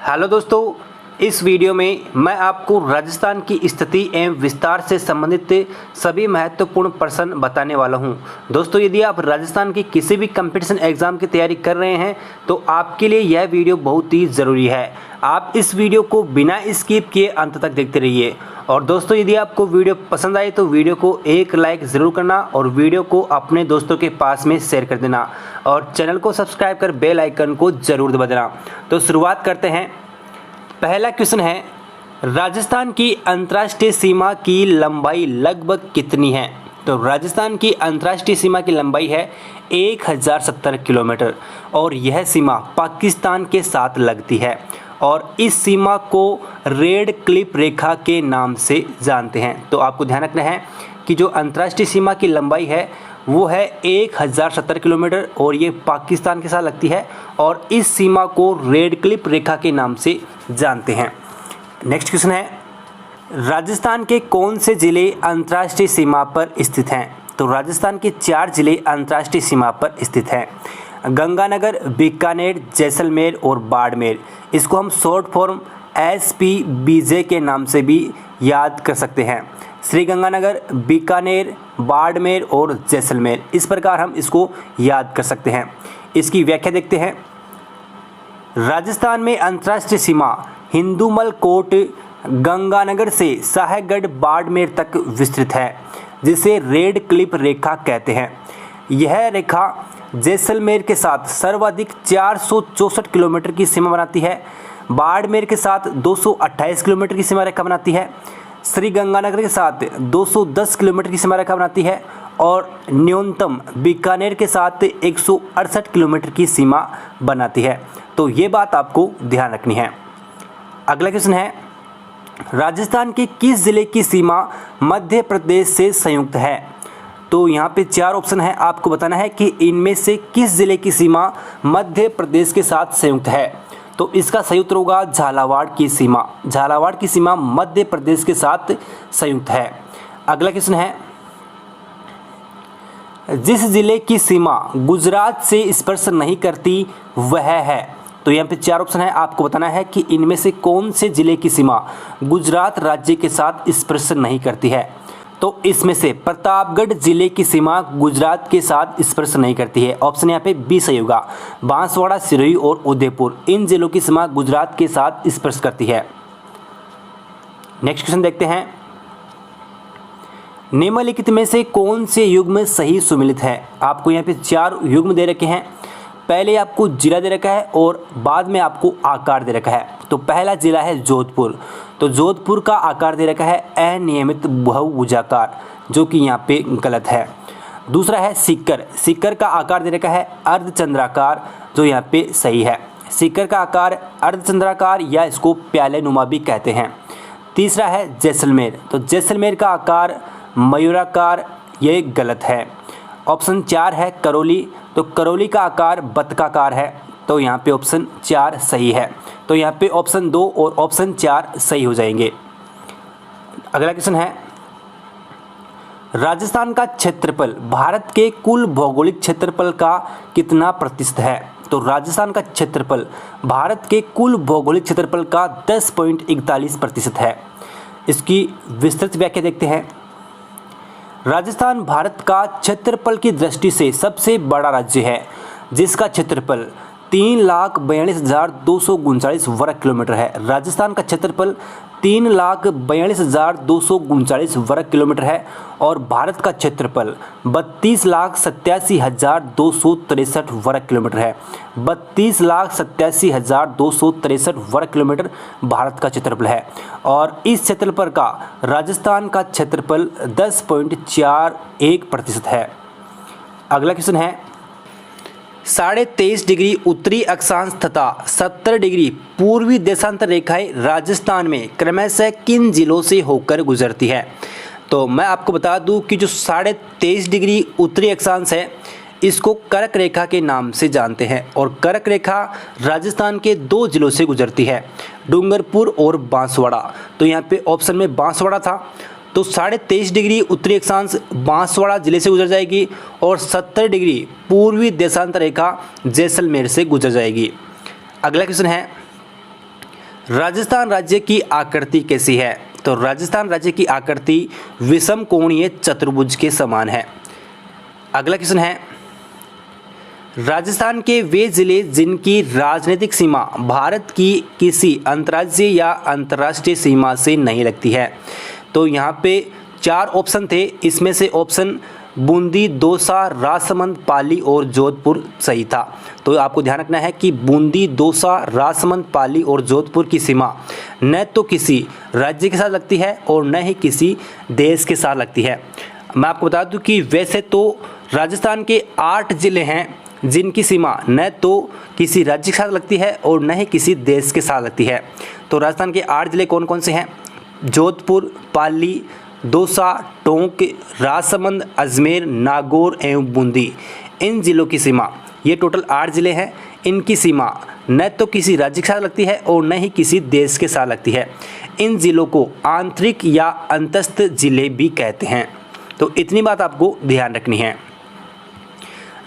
Hello दोस्तों, इस video में मैं आपको राजस्थान की स्थिति एवं विस्तार से संबंधित सभी महत्वपूर्ण प्रश्न बताने वाला हूं। दोस्तों, यदि आप राजस्थान की किसी भी कंपटीशन एग्जाम की तैयारी कर रहे हैं तो आपके लिए यह वीडियो बहुत ही ज़रूरी है। आप इस वीडियो को बिना स्किप किए अंत तक देखते रहिए। और दोस्तों, यदि आपको वीडियो पसंद आए तो वीडियो को एक लाइक ज़रूर करना और वीडियो को अपने दोस्तों के पास में शेयर कर देना और चैनल को सब्सक्राइब कर बेल आइकन को ज़रूर दबा देना। तो शुरुआत करते हैं। पहला क्वेश्चन है, राजस्थान की अंतर्राष्ट्रीय सीमा की लंबाई लगभग कितनी है? तो राजस्थान की अंतर्राष्ट्रीय सीमा की लंबाई है 1070 किलोमीटर और यह सीमा पाकिस्तान के साथ लगती है और इस सीमा को रेड क्लिफ रेखा के नाम से जानते हैं। तो आपको ध्यान रखना है कि जो अंतर्राष्ट्रीय सीमा की लंबाई है वो है 1070 किलोमीटर और ये पाकिस्तान के साथ लगती है और इस सीमा को रेड क्लिफ रेखा के नाम से जानते हैं। नेक्स्ट क्वेश्चन है, राजस्थान के कौन से जिले अंतर्राष्ट्रीय सीमा पर स्थित हैं? तो राजस्थान के 4 जिले अंतर्राष्ट्रीय सीमा पर स्थित हैं। गंगानगर, बीकानेर, जैसलमेर और बाड़मेर। इसको हम शॉर्ट फॉर्म SPBJ के नाम से भी याद कर सकते हैं। श्रीगंगानगर, बीकानेर, बाड़मेर और जैसलमेर, इस प्रकार हम इसको याद कर सकते हैं। इसकी व्याख्या देखते हैं। राजस्थान में अंतर्राष्ट्रीय सीमा हिंदूमल कोट गंगानगर से साहेगढ़ बाड़मेर तक विस्तृत है, जिसे रेड क्लिफ रेखा कहते हैं। यह रेखा जैसलमेर के साथ सर्वाधिक 464 किलोमीटर की सीमा बनाती है, बाड़मेर के साथ 228 किलोमीटर की सीमा रेखा बनाती है, श्रीगंगानगर के साथ 210 किलोमीटर की सीमा रेखा बनाती है और न्यूनतम बीकानेर के साथ 168 किलोमीटर की सीमा बनाती है। तो ये बात आपको ध्यान रखनी है। अगला क्वेश्चन है, राजस्थान के किस जिले की सीमा मध्य प्रदेश से संयुक्त है? तो यहाँ पे 4 ऑप्शन है, आपको बताना है कि इनमें से किस जिले की सीमा मध्य प्रदेश के साथ संयुक्त है। तो इसका सही उत्तर होगा झालावाड़ की सीमा। झालावाड़ की सीमा मध्य प्रदेश के साथ संयुक्त है। अगला क्वेश्चन है, जिस जिले की सीमा गुजरात से स्पर्श नहीं करती वह है? तो यहाँ पे 4 ऑप्शन है, आपको बताना है कि इनमें से कौन से जिले की सीमा गुजरात राज्य के साथ स्पर्श नहीं करती है। तो इसमें से प्रतापगढ़ जिले की सीमा गुजरात के साथ स्पर्श नहीं करती है। ऑप्शन यहाँ पे बी सही होगा। बांसवाड़ा, सिरोही और उदयपुर, इन जिलों की सीमा गुजरात के साथ स्पर्श करती है। नेक्स्ट क्वेश्चन देखते हैं, निम्नलिखित में से कौन से युग्म सही सुमेलित है? आपको यहाँ पे 4 युग्म दे रखे हैं। पहले आपको जिला दे रखा है और बाद में आपको आकार दे रखा है। तो पहला जिला है जोधपुर, तो जोधपुर का आकार दे रखा है अनियमित बहुभुजाकार, जो कि यहाँ पे गलत है। दूसरा है सीकर, सीकर का आकार दे रखा है अर्धचंद्राकार, जो यहाँ पे सही है। सीकर का आकार अर्धचंद्राकार या इसको प्याले नुमा भी कहते हैं। तीसरा है जैसलमेर, तो जैसलमेर का आकार मयूराकार, ये गलत है। ऑप्शन 4 है करौली, तो करौली का आकार बतकाकार है, तो यहाँ पे ऑप्शन 4 सही है। तो यहाँ पे ऑप्शन 2 और ऑप्शन 4 सही हो जाएंगे। अगला क्वेश्चन है, राजस्थान का क्षेत्रफल भारत के कुल भौगोलिक क्षेत्रफल का कितना प्रतिशत है? तो राजस्थान का क्षेत्रफल भारत के कुल भौगोलिक क्षेत्रफल का 10.41% है। इसकी विस्तृत व्याख्या देखते हैं। राजस्थान भारत का क्षेत्रफल की दृष्टि से सबसे बड़ा राज्य है, जिसका क्षेत्रफल 3,42,239 वर्ग किलोमीटर है। राजस्थान का क्षेत्रफल 3,42,239 वर्ग किलोमीटर है और भारत का क्षेत्रफल 32,87,263 वर्ग किलोमीटर है। 32,87,263 वर्ग किलोमीटर भारत का क्षेत्रफल है और इस क्षेत्रफल का राजस्थान का क्षेत्रफल 10.41% है। अगला क्वेश्चन है, 23.5 डिग्री उत्तरी अक्षांश तथा 70 डिग्री पूर्वी देशांतर रेखाएं राजस्थान में क्रमशः किन जिलों से होकर गुजरती है? तो मैं आपको बता दूं कि जो 23.5 डिग्री उत्तरी अक्षांश है इसको कर्क रेखा के नाम से जानते हैं और कर्क रेखा राजस्थान के 2 जिलों से गुजरती है, डूंगरपुर और बांसवाड़ा। तो यहाँ पे ऑप्शन में बांसवाड़ा था, तो 23.5 डिग्री उत्तरी अक्षांश बांसवाड़ा जिले से गुजर जाएगी और 70 डिग्री पूर्वी देशांतर रेखा जैसलमेर से गुजर जाएगी। अगला क्वेश्चन है, राजस्थान राज्य की आकृति कैसी है? तो राजस्थान राज्य की आकृति विषम कोणीय चतुर्भुज के समान है। अगला क्वेश्चन है, राजस्थान के वे जिले जिनकी राजनीतिक सीमा भारत की किसी अंतर्राज्यीय या अंतर्राष्ट्रीय सीमा से नहीं लगती है। तो यहाँ पे 4 ऑप्शन थे, इसमें से ऑप्शन बूंदी, दौसा, राजसमंद, पाली और जोधपुर सही था। तो आपको ध्यान रखना है कि बूंदी, दौसा, राजसमंद, पाली और जोधपुर की सीमा न तो किसी राज्य के साथ लगती है और न ही किसी देश के साथ लगती है। मैं आपको बता दूं कि वैसे तो राजस्थान के 8 जिले हैं जिनकी सीमा न तो किसी राज्य के साथ लगती है और न ही किसी देश के साथ लगती है। तो राजस्थान के 8 जिले कौन कौन से हैं? जोधपुर, पाली, दौसा, टोंक, राजसमंद, अजमेर, नागौर एवं बूंदी। इन जिलों की सीमा, ये टोटल 8 जिले हैं, इनकी सीमा न तो किसी राज्य के साथ लगती है और न ही किसी देश के साथ लगती है। इन जिलों को आंतरिक या अंतस्थ जिले भी कहते हैं। तो इतनी बात आपको ध्यान रखनी है।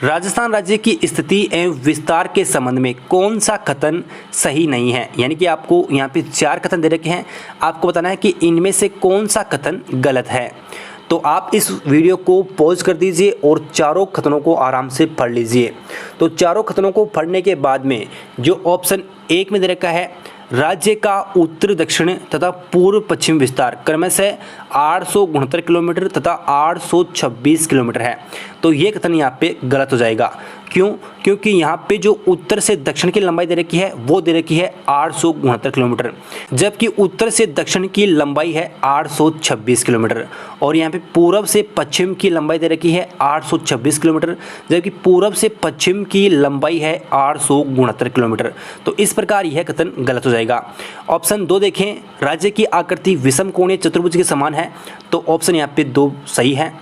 राजस्थान राज्य की स्थिति एवं विस्तार के संबंध में कौन सा कथन सही नहीं है? यानी कि आपको यहाँ पे 4 कथन दे रखे हैं, आपको बताना है कि इनमें से कौन सा कथन गलत है। तो आप इस वीडियो को पॉज कर दीजिए और चारों कथनों को आराम से पढ़ लीजिए। तो चारों कथनों को पढ़ने के बाद में जो ऑप्शन 1 में दे रखा है, राज्य का उत्तर दक्षिण तथा पूर्व पश्चिम विस्तार क्रमशः 869 किलोमीटर तथा 826 किलोमीटर है। तो ये कथन यहाँ पे गलत हो जाएगा। क्यों? क्योंकि यहाँ पे जो उत्तर से दक्षिण की लंबाई दे रखी है वो दे रखी है 869 किलोमीटर, जबकि उत्तर से दक्षिण की लंबाई है 826 किलोमीटर। और यहाँ पे पूर्व से पश्चिम की लंबाई दे रखी है 826 किलोमीटर, जबकि पूर्व से पश्चिम की लंबाई है 869 किलोमीटर। तो इस प्रकार यह कथन गलत हो जाएगा। ऑप्शन 2 देखें, राज्य की आकृति विषम कोणीय चतुर्भुज के समान है। तो ऑप्शन यहाँ पे 2 सही है।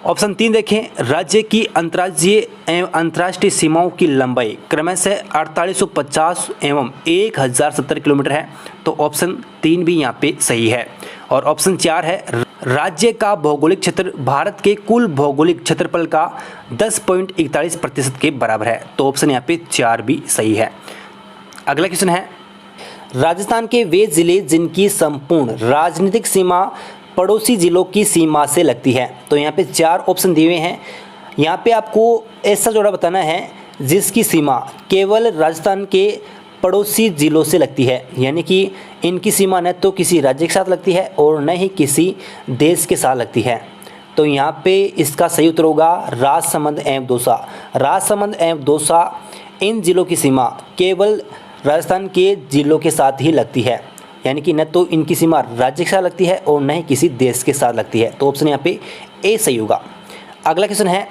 ऑप्शन 3 देखें, राज्य की अंतर्राज्यीय एवं अंतर्राष्ट्रीय सीमाओं की लंबाई क्रमशः 4850 एवं 1070 किलोमीटर है। तो ऑप्शन 3 भी यहाँ पे सही है। और ऑप्शन 4 है, राज्य का भौगोलिक क्षेत्र भारत के कुल भौगोलिक क्षेत्रफल का 10.41% के बराबर है। तो ऑप्शन यहाँ पे 4 भी सही है। अगला क्वेश्चन है, राजस्थान के वे जिले जिनकी संपूर्ण राजनीतिक सीमा पड़ोसी जिलों की सीमा से लगती है। तो यहाँ पे 4 ऑप्शन दिए हुए हैं। यहाँ पे आपको ऐसा जोड़ा बताना है जिसकी सीमा केवल राजस्थान के पड़ोसी जिलों से लगती है, यानी कि इनकी सीमा न तो किसी राज्य के साथ लगती है और न ही किसी देश के साथ लगती है। तो यहाँ पे इसका सही उत्तर होगा राजसमंद एवं दौसा। राजसमंद एवं दौसा इन जिलों की सीमा केवल राजस्थान के जिलों के साथ ही लगती है, यानी कि न तो इनकी सीमा राज्य के साथ लगती है और न ही किसी देश के साथ लगती है। तो ऑप्शन यहाँ पे ए सही होगा। अगला क्वेश्चन है,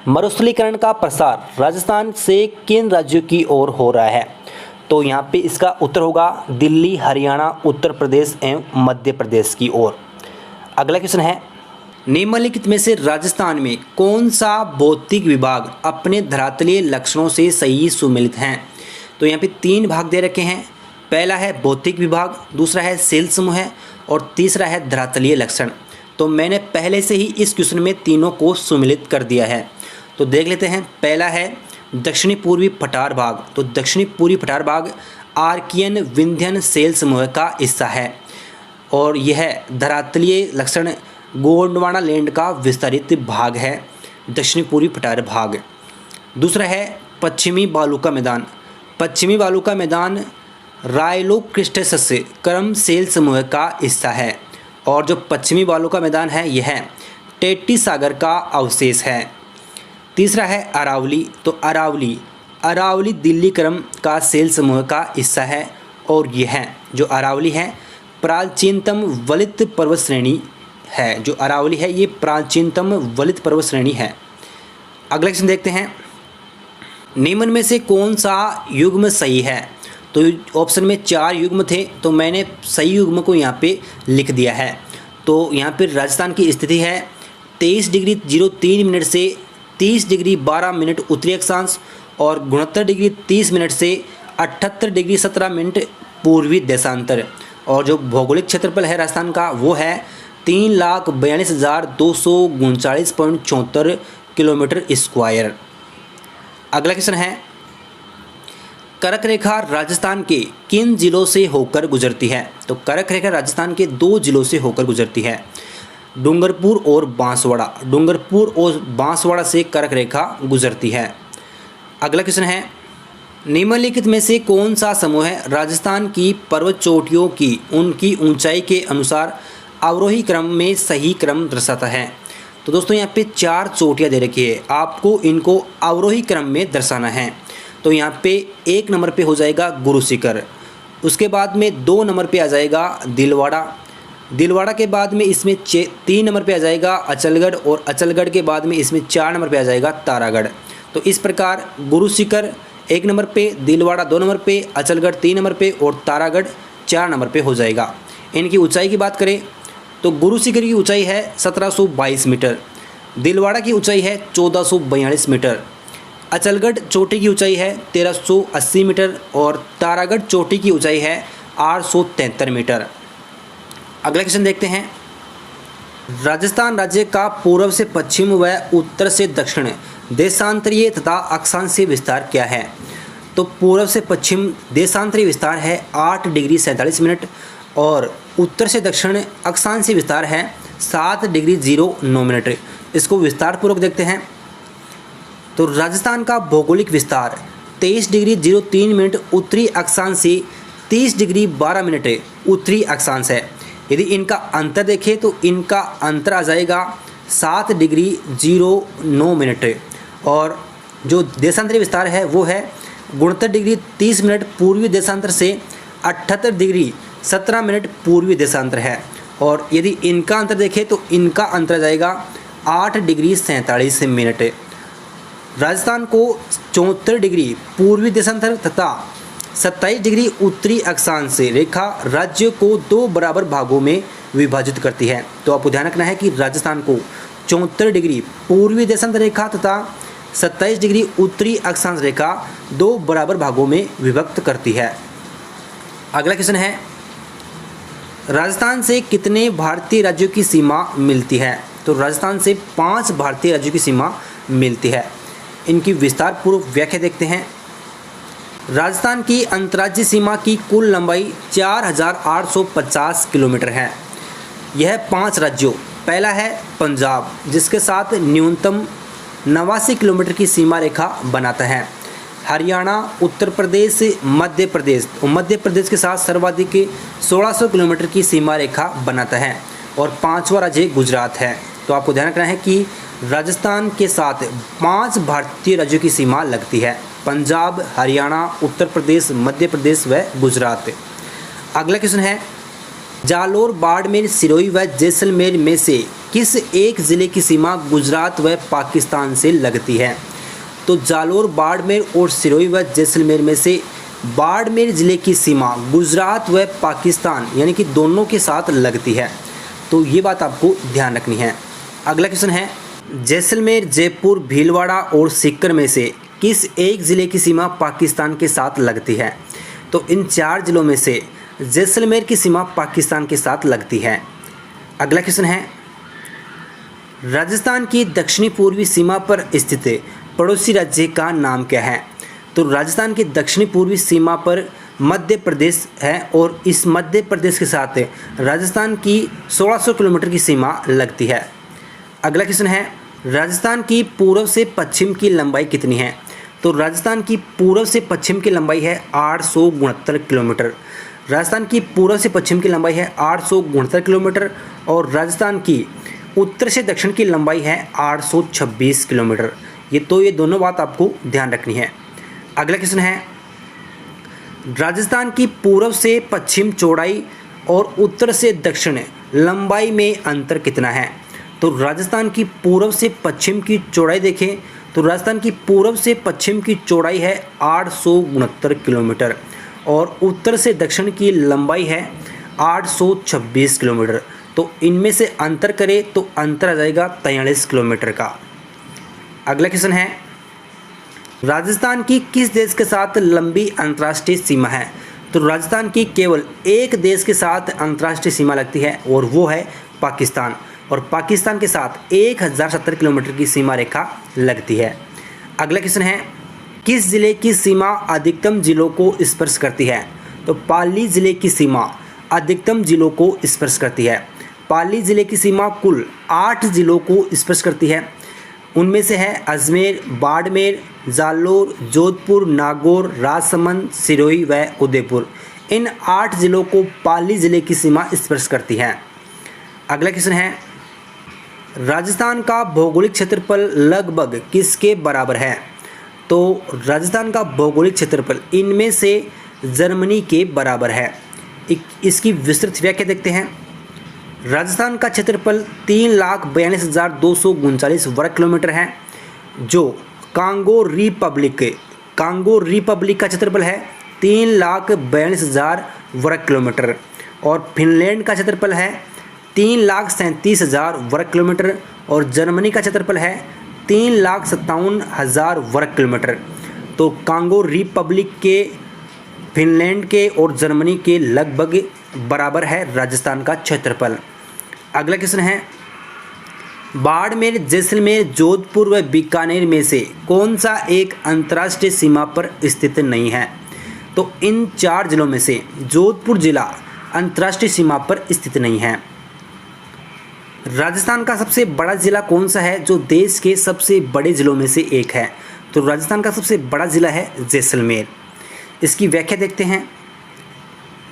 मरुस्थलीकरण का प्रसार राजस्थान से किन राज्यों की ओर हो रहा है? तो यहाँ पे इसका उत्तर होगा दिल्ली, हरियाणा, उत्तर प्रदेश एवं मध्य प्रदेश की ओर। अगला क्वेश्चन है, निम्नलिखित में से राजस्थान में कौन सा भौतिक विभाग अपने धरातलीय लक्षणों से सही सुमेलित हैं? तो यहाँ पे 3 भाग दे रखे हैं। पहला है भौतिक विभाग, दूसरा है सेल समूह है और तीसरा है धरातलीय लक्षण। तो मैंने पहले से ही इस क्वेश्चन में तीनों को सुमेलित कर दिया है। तो देख लेते हैं। पहला है दक्षिणी पूर्वी पठार भाग। तो दक्षिणी पूर्वी पठार भाग आर्कियन विंध्यन सेल समूह का हिस्सा है और यह धरातलीय लक्षण गोंडवाना लैंड का विस्तारित भाग है, दक्षिणी पूर्वी पठार भाग। दूसरा है पश्चिमी बालू मैदान। पश्चिमी बालू मैदान रायलोक्रिस्टेसस क्रम सेल समूह का हिस्सा है और जो पश्चिमी बालू मैदान है यह टेटी सागर का अवशेष है। तीसरा है अरावली। तो अरावली दिल्ली क्रम का सेल समूह का हिस्सा है और यह जो अरावली है प्राचीनतम वलित पर्वत श्रेणी है। जो अरावली है ये प्राचीनतम वलित पर्वत श्रेणी है। अगला क्वेश्चन देखते हैं, निम्न में से कौन सा युग्म सही है? तो ऑप्शन में 4 युग्म थे, तो मैंने सही युग्म को यहाँ पे लिख दिया है। तो यहाँ पे राजस्थान की स्थिति है 23 डिग्री 03 मिनट से 30 डिग्री 12 मिनट उत्तरी अक्षांश और 69 डिग्री 30 मिनट से 78 डिग्री 17 मिनट पूर्वी देशांतर। और जो भौगोलिक क्षेत्रफल है राजस्थान का वो है 3,42,239.74 किलोमीटर स्क्वायर। अगला क्वेश्चन है, कर्क रेखा राजस्थान के किन जिलों से होकर गुजरती है? तो कर्क रेखा राजस्थान के 2 जिलों से होकर गुजरती है, डूंगरपुर और बांसवाड़ा। डूंगरपुर और बांसवाड़ा से कर्क रेखा गुजरती है। अगला क्वेश्चन है, निम्नलिखित में से कौन सा समूह है राजस्थान की पर्वत चोटियों की उनकी ऊंचाई के अनुसार अवरोही क्रम में सही क्रम दर्शाता है? तो दोस्तों यहाँ पे 4 चोटियाँ दे रखी है, आपको इनको अवरोही क्रम में दर्शाना है। तो यहाँ पे 1 नंबर पे हो जाएगा गुरु शिखर, उसके बाद में 2 नंबर पे आ जाएगा दिलवाड़ा, दिलवाड़ा के बाद में इसमें 3 नंबर पे आ जाएगा अचलगढ़, और अचलगढ़ के बाद में इसमें 4 नंबर पे आ जाएगा तारागढ़। तो इस प्रकार गुरु शिखर 1 नंबर पे, दिलवाड़ा 2 नंबर पे, अचलगढ़ 3 नंबर पे और तारागढ़ 4 नंबर पे हो जाएगा। इनकी ऊंचाई की बात करें तो गुरु शिखर की ऊंचाई है 1722 मीटर, दिलवाड़ा की ऊंचाई है 1442 मीटर, अचलगढ़ चोटी की ऊंचाई है 1380 मीटर और तारागढ़ चोटी की ऊंचाई है 873 मीटर। अगला क्वेश्चन देखते हैं, राजस्थान राज्य का पूर्व से पश्चिम व उत्तर से दक्षिण देशांतरीय तथा अक्षांशीय विस्तार क्या है? तो पूर्व से पश्चिम देशांतरीय विस्तार है 8 डिग्री 47 मिनट और उत्तर से दक्षिण अक्षांशीय विस्तार है 7 डिग्री 09 मिनट। इसको विस्तार पूर्वक देखते हैं। तो राजस्थान का भौगोलिक विस्तार 23 डिग्री 03 मिनट उत्तरी अक्षांश से 30 डिग्री 12 मिनट उत्तरी अक्षांश है। यदि इनका अंतर देखें तो इनका अंतर आ जाएगा 7 डिग्री 09 मिनट और जो देशांतरीय विस्तार है वो है 69 डिग्री 30 मिनट पूर्वी देशांतर से 78 डिग्री 17 मिनट पूर्वी देशांतर है। और यदि इनका अंतर देखें तो इनका अंतर आ जाएगा 8 डिग्री 47 मिनट। राजस्थान को 74 डिग्री पूर्वी देशांतर तथा 27 डिग्री उत्तरी अक्षांश से रेखा राज्य को 2 बराबर भागों में विभाजित करती है। तो आपको ध्यान रखना है कि राजस्थान को 74 डिग्री पूर्वी देशांतर रेखा तथा 27 डिग्री उत्तरी अक्षांश रेखा 2 बराबर भागों में विभक्त करती है। अगला क्वेश्चन है, राजस्थान से कितने भारतीय राज्यों की सीमा मिलती है? तो राजस्थान से 5 भारतीय राज्यों की सीमा मिलती है। इनकी विस्तार पूर्वक व्याख्या देखते हैं। राजस्थान की अंतर्राज्यीय सीमा की कुल लंबाई 4850 किलोमीटर है। यह 5 राज्यों, पहला है पंजाब जिसके साथ न्यूनतम 89 किलोमीटर की सीमा रेखा बनाता है, हरियाणा, उत्तर प्रदेश, मध्य प्रदेश और मध्य प्रदेश के साथ सर्वाधिक 1600 किलोमीटर की सीमा रेखा बनाता है और 5वां राज्य गुजरात है। तो आपको ध्यान रखना है कि राजस्थान के साथ 5 भारतीय राज्यों की सीमा लगती है, पंजाब, हरियाणा, उत्तर प्रदेश, मध्य प्रदेश व गुजरात। अगला क्वेश्चन है, जालोर, बाड़मेर, सिरोही व जैसलमेर में से किस एक ज़िले की सीमा गुजरात व पाकिस्तान से लगती है? तो जालोर, बाड़मेर और सिरोही व जैसलमेर में से बाड़मेर ज़िले की सीमा गुजरात व पाकिस्तान यानी कि दोनों के साथ लगती है। तो ये बात आपको ध्यान रखनी है। अगला क्वेश्चन है, जैसलमेर, जयपुर, भीलवाड़ा और सीकर में से किस एक ज़िले की सीमा पाकिस्तान के साथ लगती है? तो इन 4 ज़िलों में से जैसलमेर की सीमा पाकिस्तान के साथ लगती है। अगला क्वेश्चन है, राजस्थान की दक्षिणी पूर्वी सीमा पर स्थित पड़ोसी राज्य का नाम क्या है? तो राजस्थान की दक्षिणी पूर्वी सीमा पर मध्य प्रदेश है और इस मध्य प्रदेश के साथ राजस्थान की 1600 किलोमीटर की सीमा लगती है। अगला क्वेश्चन है, राजस्थान की पूर्व से पश्चिम की लंबाई कितनी है? तो राजस्थान की पूर्व से पश्चिम की लंबाई है 869 किलोमीटर। राजस्थान की पूर्व से पश्चिम की लंबाई है 869 किलोमीटर और राजस्थान की उत्तर से दक्षिण की लंबाई है 826 किलोमीटर। ये दोनों बात आपको ध्यान रखनी है। अगला क्वेश्चन है, राजस्थान की पूर्व से पश्चिम चौड़ाई और उत्तर से दक्षिण लंबाई में अंतर कितना है? तो राजस्थान की पूर्व से पश्चिम की चौड़ाई देखें तो राजस्थान की पूर्व से पश्चिम की चौड़ाई है 869 किलोमीटर और उत्तर से दक्षिण की लंबाई है 826 किलोमीटर। तो इनमें से अंतर करें तो अंतर आ जाएगा 43 किलोमीटर का। अगला क्वेश्चन है, राजस्थान की किस देश के साथ लंबी अंतर्राष्ट्रीय सीमा है? तो राजस्थान की केवल एक देश के साथ अंतर्राष्ट्रीय सीमा लगती है और वो है पाकिस्तान, और पाकिस्तान के साथ 1070 किलोमीटर की सीमा रेखा लगती है। अगला क्वेश्चन है, किस जिले की सीमा अधिकतम जिलों को स्पर्श करती है? तो पाली जिले की सीमा अधिकतम जिलों को स्पर्श करती है। पाली जिले की सीमा कुल 8 जिलों को स्पर्श करती है। उनमें से है अजमेर, बाड़मेर, जालोर, जोधपुर, नागौर, राजसमंद, सिरोही व उदयपुर। इन 8 जिलों को पाली जिले की सीमा स्पर्श करती है। अगला क्वेश्चन है, राजस्थान का भौगोलिक क्षेत्रफल लगभग किसके बराबर है? तो राजस्थान का भौगोलिक क्षेत्रफल इनमें से जर्मनी के बराबर है। इसकी विस्तृत व्याख्या देखते हैं। राजस्थान का क्षेत्रफल 3,42,239 वर्ग किलोमीटर है, जो कांगो रिपब्लिक का क्षेत्रफल है 3,42,000 वर्ग किलोमीटर, और फिनलैंड का क्षेत्रफल है 3,37,000 वर्ग किलोमीटर, और जर्मनी का क्षेत्रफल है 3,57,000 वर्ग किलोमीटर। तो कांगो रिपब्लिक के, फिनलैंड के और जर्मनी के लगभग बराबर है राजस्थान का क्षेत्रफल। अगला क्वेश्चन है, बाड़मेर, जैसलमेर, जोधपुर व बीकानेर में से कौन सा एक अंतर्राष्ट्रीय सीमा पर स्थित नहीं है? तो इन 4 जिलों में से जोधपुर जिला अंतर्राष्ट्रीय सीमा पर स्थित नहीं है। राजस्थान का सबसे बड़ा जिला कौन सा है, जो देश के सबसे बड़े जिलों में से एक है? तो राजस्थान का सबसे बड़ा जिला है जैसलमेर। इसकी व्याख्या देखते हैं।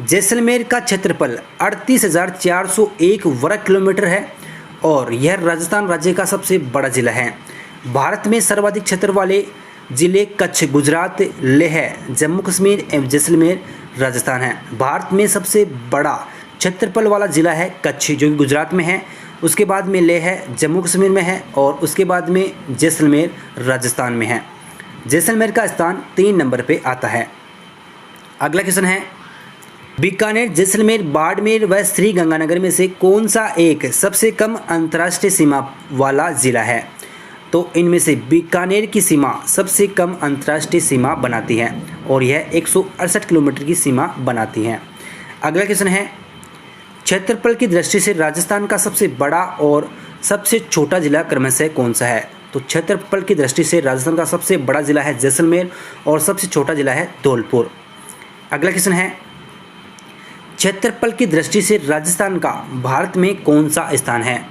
जैसलमेर का क्षेत्रफल 38,401 वर्ग किलोमीटर है और यह राजस्थान राज्य का सबसे बड़ा जिला है। भारत में सर्वाधिक क्षेत्र वाले जिले कच्छ, गुजरात, लेह, जम्मू कश्मीर एवं जैसलमेर राजस्थान है। भारत में सबसे बड़ा क्षेत्रफल वाला जिला है कच्छ, जो कि गुजरात में है। उसके बाद में लेह जम्मू कश्मीर में है, और उसके बाद में जैसलमेर राजस्थान में है। जैसलमेर का स्थान 3 नंबर पे आता है। अगला क्वेश्चन है, बीकानेर, जैसलमेर, बाड़मेर व श्री गंगानगर में से कौन सा एक सबसे कम अंतर्राष्ट्रीय सीमा वाला जिला है? तो इनमें से बीकानेर की सीमा सबसे कम अंतर्राष्ट्रीय सीमा बनाती है, और यह 168 किलोमीटर की सीमा बनाती है। अगला क्वेश्चन है, क्षेत्रफल की दृष्टि से राजस्थान का सबसे बड़ा और सबसे छोटा जिला क्रमशः कौन सा है? तो क्षेत्रफल की दृष्टि से राजस्थान का सबसे बड़ा जिला है जैसलमेर और सबसे छोटा जिला है धौलपुर। अगला क्वेश्चन है, क्षेत्रफल की दृष्टि से राजस्थान का भारत में कौन सा स्थान है?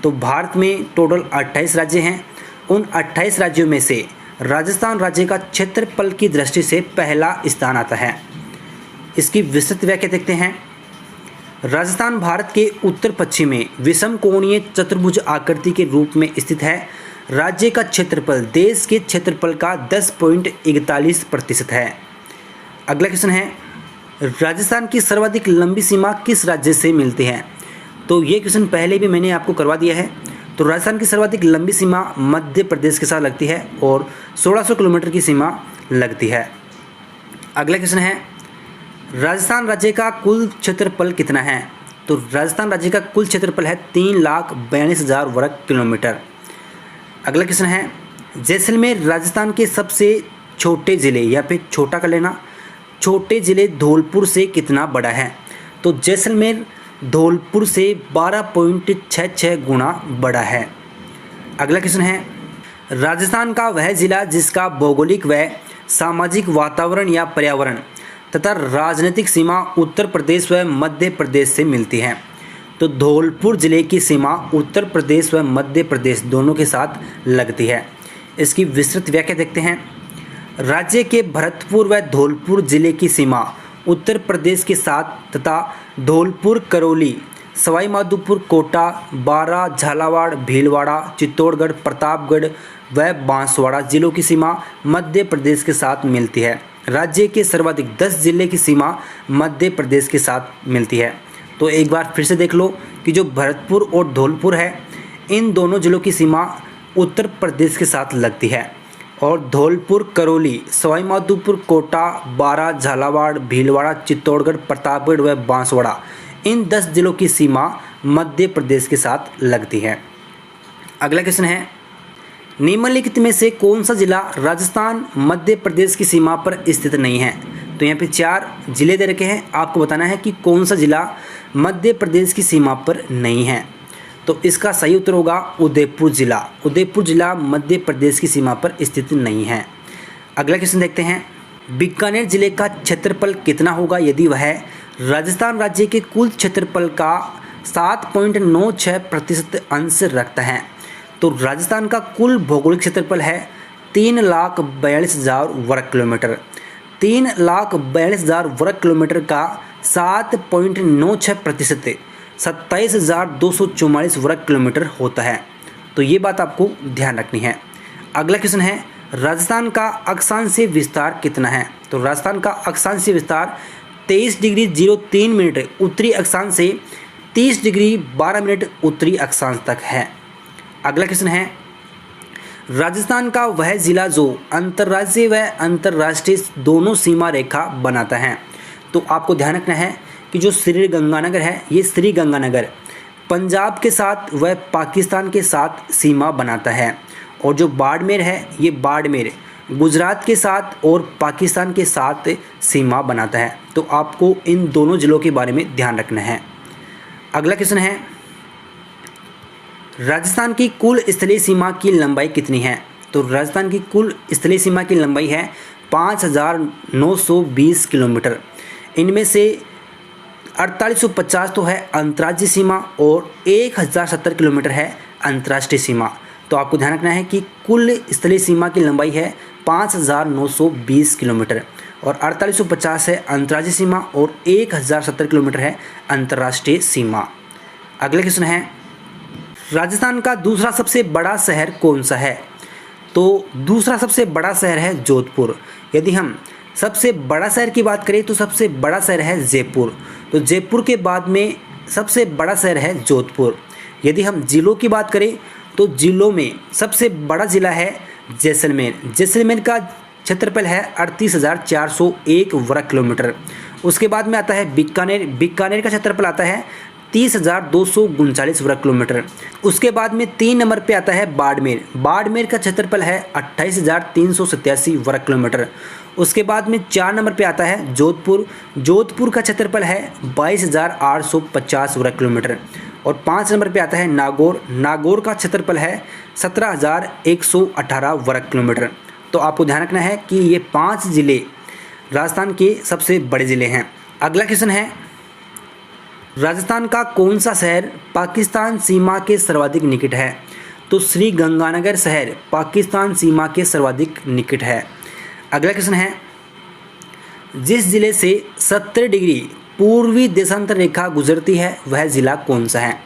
तो भारत में टोटल 28 राज्य हैं। उन 28 राज्यों में से राजस्थान राज्य का क्षेत्रफल की दृष्टि से पहला स्थान आता है। इसकी विस्तृत व्याख्या देखते हैं। राजस्थान भारत के उत्तर पश्चिम में विषम कोणीय चतुर्भुज आकृति के रूप में स्थित है। राज्य का क्षेत्रफल देश के क्षेत्रफल का 10.41% है। अगला क्वेश्चन है, राजस्थान की सर्वाधिक लंबी सीमा किस राज्य से मिलती है? तो ये क्वेश्चन पहले भी मैंने आपको करवा दिया है। तो राजस्थान की सर्वाधिक लंबी सीमा मध्य प्रदेश के साथ लगती है और 1600 किलोमीटर की सीमा लगती है। अगला क्वेश्चन है, राजस्थान राज्य का कुल क्षेत्रफल कितना है? तो राजस्थान राज्य का कुल क्षेत्रफल है 3,42,000 वर्ग किलोमीटर। अगला क्वेश्चन है, जैसलमेर राजस्थान के सबसे छोटे ज़िले, या फिर छोटा कर लेना, छोटे ज़िले धौलपुर से कितना बड़ा है? तो जैसलमेर धौलपुर से 12.66 गुना बड़ा है। अगला क्वेश्चन है, राजस्थान का वह ज़िला जिसका भौगोलिक व सामाजिक वातावरण या पर्यावरण तथा राजनीतिक सीमा उत्तर प्रदेश व मध्य प्रदेश से मिलती है। तो धौलपुर ज़िले की सीमा उत्तर प्रदेश व मध्य प्रदेश दोनों के साथ लगती है। इसकी विस्तृत व्याख्या देखते हैं। राज्य के भरतपुर व धौलपुर जिले की सीमा उत्तर प्रदेश के साथ तथा धौलपुर, करौली, सवाई माधोपुर, कोटा, बारा, झालावाड़, भीलवाड़ा, चित्तौड़गढ़, प्रतापगढ़ व बांसवाड़ा जिलों की सीमा मध्य प्रदेश के साथ मिलती है। राज्य के सर्वाधिक 10 जिले की सीमा मध्य प्रदेश के साथ मिलती है। तो एक बार फिर से देख लो कि जो भरतपुर और धौलपुर है, इन दोनों जिलों की सीमा उत्तर प्रदेश के साथ लगती है, और धौलपुर, करौली, सवाई माधोपुर, कोटा, बारा, झालावाड़, भीलवाड़ा, चित्तौड़गढ़, प्रतापगढ़ व बांसवाड़ा इन 10 जिलों की सीमा मध्य प्रदेश के साथ लगती है। अगला क्वेश्चन है, निम्नलिखित में से कौन सा जिला राजस्थान मध्य प्रदेश की सीमा पर स्थित नहीं है? तो यहाँ पे 4 जिले दे रखे हैं, आपको बताना है कि कौन सा जिला मध्य प्रदेश की सीमा पर नहीं है। तो इसका सही उत्तर होगा उदयपुर जिला। उदयपुर जिला मध्य प्रदेश की सीमा पर स्थित नहीं है। अगला क्वेश्चन देखते हैं, बीकानेर जिले का क्षेत्रफल कितना होगा यदि वह राजस्थान राज्य के कुल क्षेत्रफल का 7.96% अंश रखता है। तो राजस्थान का कुल भौगोलिक क्षेत्रफल है 3,42,000 वर्ग किलोमीटर। 3,42,000 वर्ग किलोमीटर का 7.96% 27,244 वर्ग किलोमीटर होता है। तो ये बात आपको ध्यान रखनी है। अगला क्वेश्चन है, राजस्थान का अक्षांशीय विस्तार कितना है। तो राजस्थान का अक्षांशीय विस्तार 23 डिग्री 03 मिनट उत्तरी अक्षांश से 30 डिग्री 12 मिनट उत्तरी अक्षांश तक है। अगला क्वेश्चन है, राजस्थान का वह जिला जो अंतर्राज्यीय व अंतर्राष्ट्रीय दोनों सीमा रेखा बनाता है। तो आपको ध्यान रखना है कि जो श्री गंगानगर है, ये श्री गंगानगर पंजाब के साथ व पाकिस्तान के साथ सीमा बनाता है, और जो बाड़मेर है, ये बाड़मेर गुजरात के साथ और पाकिस्तान के साथ सीमा बनाता है। तो आपको इन दोनों ज़िलों के बारे में ध्यान रखना है। अगला क्वेश्चन है, राजस्थान की कुल स्थलीय सीमा की लंबाई कितनी है। तो राजस्थान की कुल स्थलीय सीमा की लंबाई है 5,920 किलोमीटर। इनमें से 4850 तो है अंतर्राज्यीय सीमा और 1070 किलोमीटर है अंतर्राष्ट्रीय सीमा। तो आपको ध्यान रखना है कि कुल स्थलीय सीमा की लंबाई है 5,920 किलोमीटर और 4850 है अंतर्राज्यीय सीमा और 1070 किलोमीटर है अंतर्राष्ट्रीय सीमा। अगला क्वेश्चन है, राजस्थान का दूसरा सबसे बड़ा शहर कौन सा है। तो दूसरा सबसे बड़ा शहर है जोधपुर। यदि हम सबसे बड़ा शहर की बात करें तो सबसे बड़ा शहर है जयपुर। तो जयपुर के बाद में सबसे बड़ा शहर है जोधपुर। यदि हम ज़िलों की बात करें तो ज़िलों में सबसे बड़ा ज़िला है जैसलमेर। जैसलमेर का क्षेत्रफल है 38,401 वर्ग किलोमीटर। उसके बाद में आता है बीकानेर। बीकानेर का क्षेत्रफल आता है 30,239 वर्ग किलोमीटर। उसके बाद में 3 नंबर पे आता है बाड़मेर। बाड़मेर का क्षेत्रफल है 28,387 वर्ग किलोमीटर। उसके बाद में 4 नंबर पे आता है जोधपुर। जोधपुर का क्षेत्रफल है 22,850 वर्ग किलोमीटर। और 5 नंबर पे आता है नागौर। नागौर का क्षेत्रफल है 17,118 वर्ग किलोमीटर। तो आपको ध्यान रखना है कि ये 5 ज़िले राजस्थान के सबसे बड़े ज़िले हैं। अगला क्वेश्चन है, राजस्थान का कौन सा शहर पाकिस्तान सीमा के सर्वाधिक निकट है। तो श्री गंगानगर शहर पाकिस्तान सीमा के सर्वाधिक निकट है। अगला क्वेश्चन है, जिस जिले से 70 डिग्री पूर्वी देशांतर रेखा गुजरती है वह ज़िला कौन सा है।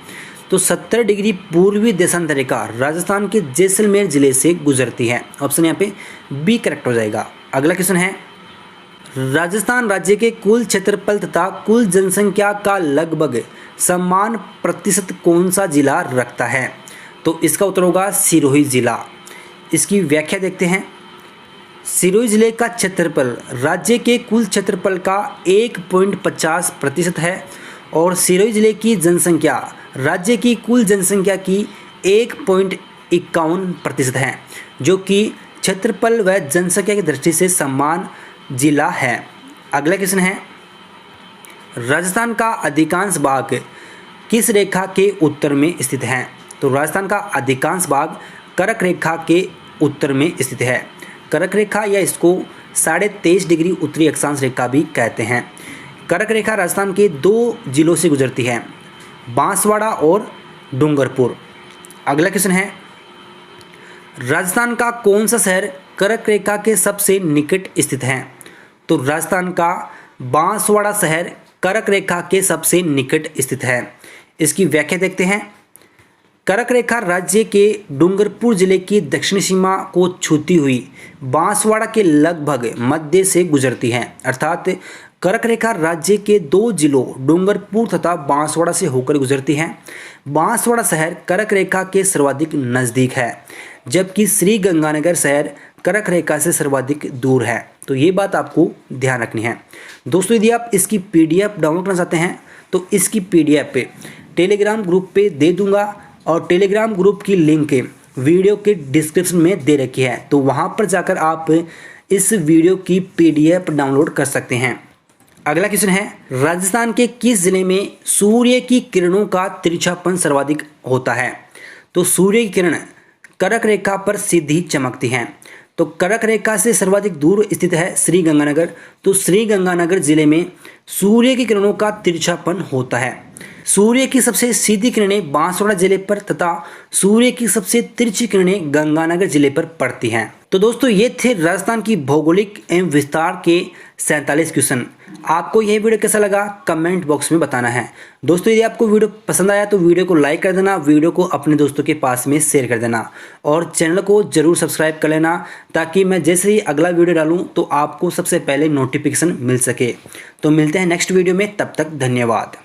तो 70 डिग्री पूर्वी देशांतर रेखा राजस्थान के जैसलमेर ज़िले से गुजरती है। ऑप्शन यहाँ पे बी करेक्ट हो जाएगा। अगला क्वेश्चन है, राजस्थान राज्य के कुल क्षेत्रफल तथा कुल जनसंख्या का लगभग समान प्रतिशत कौन सा जिला रखता है। तो इसका उत्तर होगा सिरोही जिला। इसकी व्याख्या देखते हैं। सिरोही जिले का क्षेत्रफल राज्य के कुल क्षेत्रफल का 1.50% है और सिरोही जिले की जनसंख्या राज्य की कुल जनसंख्या की 1.51% है, जो कि क्षेत्रफल व जनसंख्या की दृष्टि से समान जिला है। अगला क्वेश्चन है, राजस्थान का अधिकांश भाग किस रेखा के उत्तर में स्थित है। तो राजस्थान का अधिकांश भाग कर्क रेखा के उत्तर में स्थित है। कर्क रेखा या इसको 23.5 डिग्री उत्तरी अक्षांश रेखा भी कहते हैं। कर्क रेखा राजस्थान के 2 जिलों से गुजरती है, बांसवाड़ा और डूंगरपुर। अगला क्वेश्चन है, राजस्थान का कौन सा शहर कर्क रेखा के सबसे निकट स्थित है। तो राजस्थान का बांसवाड़ा शहर कर्क रेखा के सबसे निकट स्थित है। इसकी व्याख्या देखते हैं। कर्क रेखा राज्य के डूंगरपुर जिले की दक्षिणी सीमा को छूती हुई बांसवाड़ा के लगभग मध्य से गुजरती है। अर्थात कर्क रेखा राज्य के 2 जिलों डूंगरपुर तथा बांसवाड़ा से होकर गुजरती है। बांसवाड़ा शहर कर्क रेखा के सर्वाधिक नज़दीक है, जबकि श्री गंगानगर शहर कर्क रेखा से सर्वाधिक दूर है। तो ये बात आपको ध्यान रखनी है। दोस्तों, यदि आप इसकी PDF डाउनलोड करना चाहते हैं तो इसकी PDF पे टेलीग्राम ग्रुप पे दे दूंगा और टेलीग्राम ग्रुप की लिंक वीडियो के डिस्क्रिप्शन में दे रखी है। तो वहाँ पर जाकर आप इस वीडियो की PDF डाउनलोड कर सकते हैं। अगला क्वेश्चन है, राजस्थान के किस जिले में सूर्य की किरणों का तिरछापन सर्वाधिक होता है। तो सूर्य की किरण कर्क रेखा पर सीधी चमकती हैं। तो कर्क रेखा से सर्वाधिक दूर स्थित है श्री गंगानगर। तो श्री गंगानगर जिले में सूर्य की किरणों का तिरछापन होता है। सूर्य की सबसे सीधी किरणें बांसवाड़ा जिले पर तथा सूर्य की सबसे तिरछी किरणें गंगानगर जिले पर पड़ती हैं। तो दोस्तों ये थे राजस्थान की भौगोलिक एवं विस्तार के 47 क्वेश्चन। आपको यह वीडियो कैसा लगा कमेंट बॉक्स में बताना है। दोस्तों यदि आपको वीडियो पसंद आया तो वीडियो को लाइक कर देना, वीडियो को अपने दोस्तों के पास में शेयर कर देना और चैनल को जरूर सब्सक्राइब कर लेना ताकि मैं जैसे ही अगला वीडियो डालूं तो आपको सबसे पहले नोटिफिकेशन मिल सके। तो मिलते हैं नेक्स्ट वीडियो में, तब तक धन्यवाद।